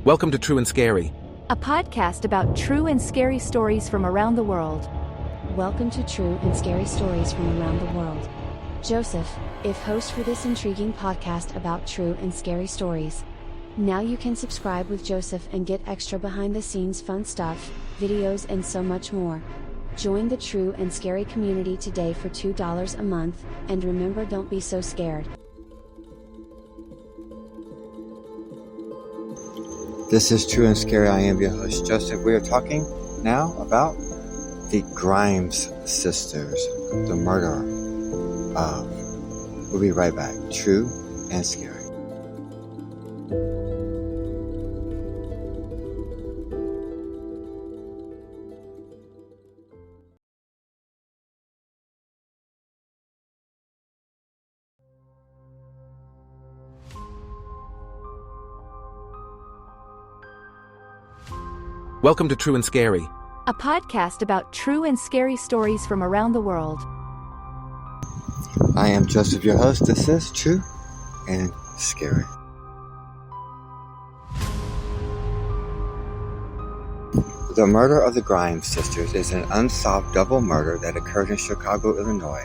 Welcome to True and Scary, a podcast about true and scary stories from around the world. Welcome to True and Scary Stories from Around the World. Joseph, if host for this intriguing podcast about true and scary stories. Now you can subscribe with Joseph and get extra behind the scenes fun stuff, videos and so much more. Join the True and Scary community today for $2 a month, and remember, don't be so scared. This is True and Scary. I am your host, Joseph. We are talking now about the Grimes sisters, the murder of. We'll be right back. True and Scary. Welcome to True and Scary, a podcast about true and scary stories from around the world. I am Joseph, your host. This is True and Scary. The murder of the Grimes sisters is an unsolved double murder that occurred in Chicago, Illinois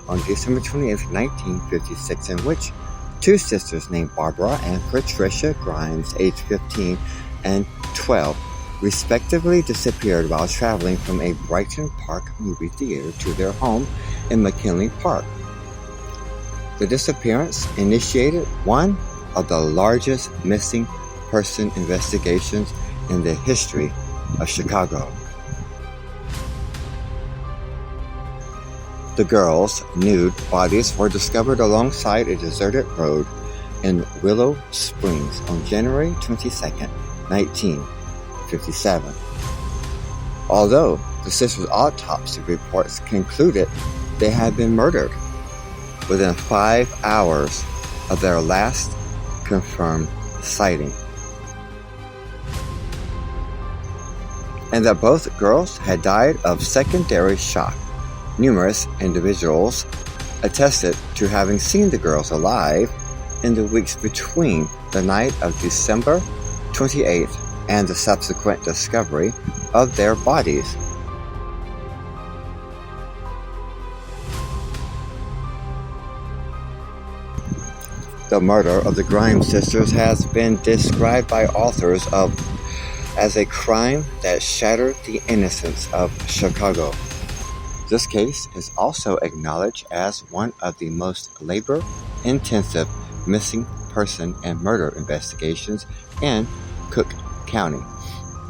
on December 28, 1956, in which two sisters named Barbara and Patricia Grimes, aged 15 and 12, respectively disappeared while traveling from a Brighton Park movie theater to their home in McKinley Park. The disappearance initiated one of the largest missing person investigations in the history of Chicago. The girls' nude bodies were discovered alongside a deserted road in Willow Springs on January 22, 1957. Although the sisters' autopsy reports concluded they had been murdered within 5 hours of their last confirmed sighting, and that both girls had died of secondary shock. Numerous individuals attested to having seen the girls alive in the weeks between the night of December 28th and the subsequent discovery of their bodies. The murder of the Grimes sisters has been described by authors of as a crime that shattered the innocence of Chicago. This case is also acknowledged as one of the most labor-intensive missing person and murder investigations in Cook County,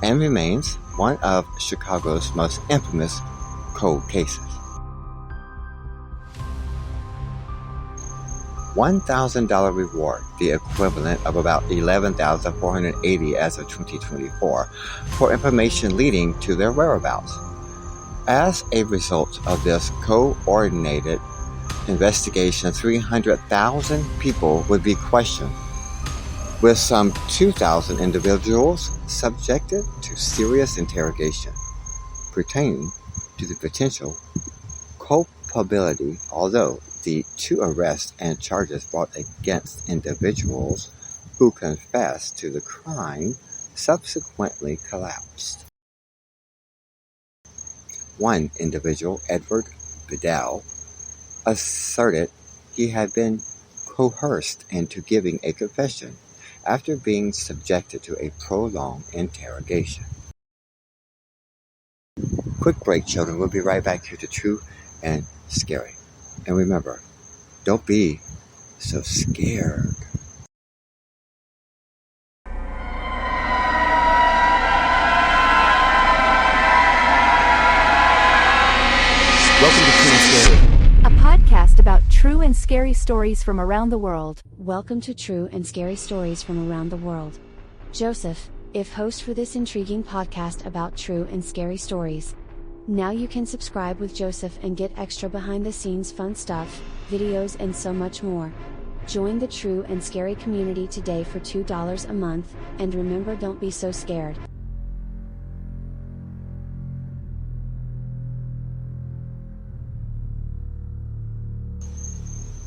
and remains one of Chicago's most infamous cold cases. $1,000 reward, the equivalent of about $11,480 as of 2024, for information leading to their whereabouts. As a result of this coordinated investigation, 300,000 people would be questioned, with some 2,000 individuals subjected to serious interrogation pertaining to the potential culpability, although the two arrests and charges brought against individuals who confessed to the crime subsequently collapsed. One individual, Edward Bedell, asserted he had been coerced into giving a confession after being subjected to a prolonged interrogation. Quick break, children. We'll be right back here to True and Scary. And remember, don't be so scared. welcome to True and Scary, A podcast about true and scary stories from around the world. Welcome to True and Scary Stories from Around the World. Joseph, if host for this intriguing podcast about true and scary stories. Now you can subscribe with Joseph and get extra behind the scenes fun stuff, videos and so much more. Join the True and Scary community today for $2 a month, and remember, don't be so scared.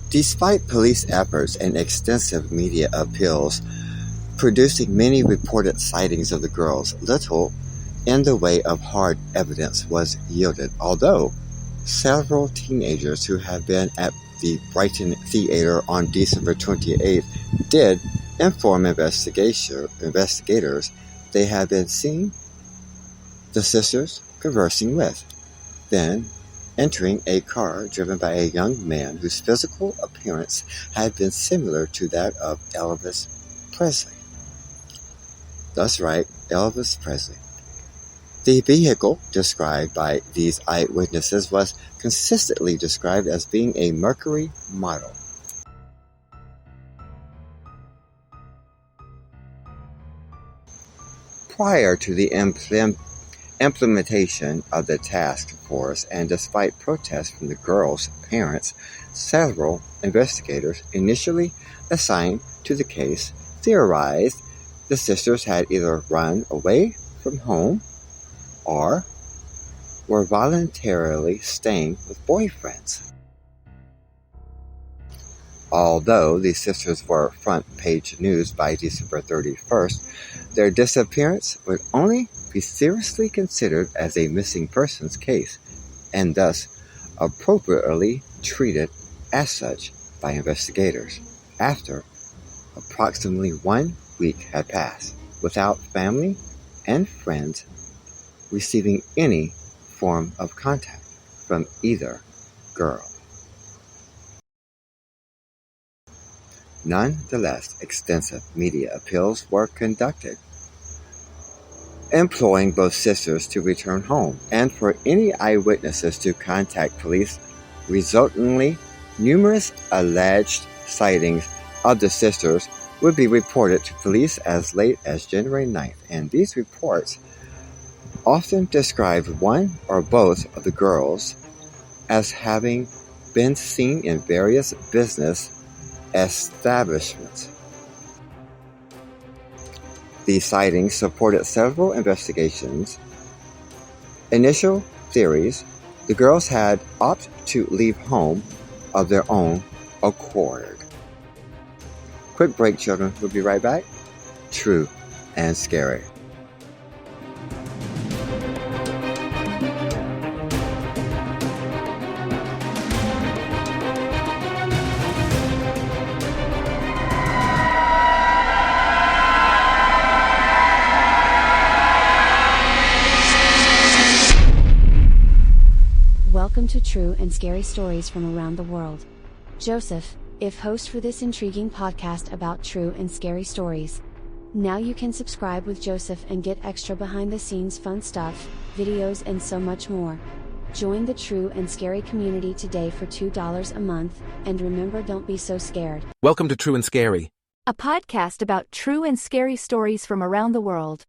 Despite police efforts and extensive media appeals, producing many reported sightings of the girls. Little in the way of hard evidence was yielded, although several teenagers who had been at the Brighton Theater on December 28th did inform investigators they had been seen the sisters conversing with, then entering a car driven by a young man whose physical appearance had been similar to that of Elvis Presley. That's right, Elvis Presley. The vehicle described by these eyewitnesses was consistently described as being a Mercury model. Prior to the implementation of the task force and despite protests from the girls' parents, several investigators initially assigned to the case theorized the sisters had either run away from home or were voluntarily staying with boyfriends. Although the sisters were front-page news by December 31st, their disappearance would only be seriously considered as a missing persons case, and thus appropriately treated as such by investigators. After approximately 1 week had passed, without family and friends receiving any form of contact from either girl. Nonetheless, extensive media appeals were conducted, imploring both sisters to return home and for any eyewitnesses to contact police. Resultantly, numerous alleged sightings of the sisters would be reported to police as late as January 9th, and these reports often described one or both of the girls as having been seen in various business establishments. These sightings supported several investigations. Initial theories: the girls had opted to leave home of their own accord. Quick break, children. We'll be right back. True and scary. Welcome to True and Scary Stories from Around the World. Joseph, if host for this intriguing podcast about true and scary stories. Now you can subscribe with Joseph and get extra behind the scenes fun stuff, videos and so much more. Join the True and Scary community today for $2 a month, and remember, don't be so scared. Welcome to True and Scary, a podcast about true and scary stories from around the world.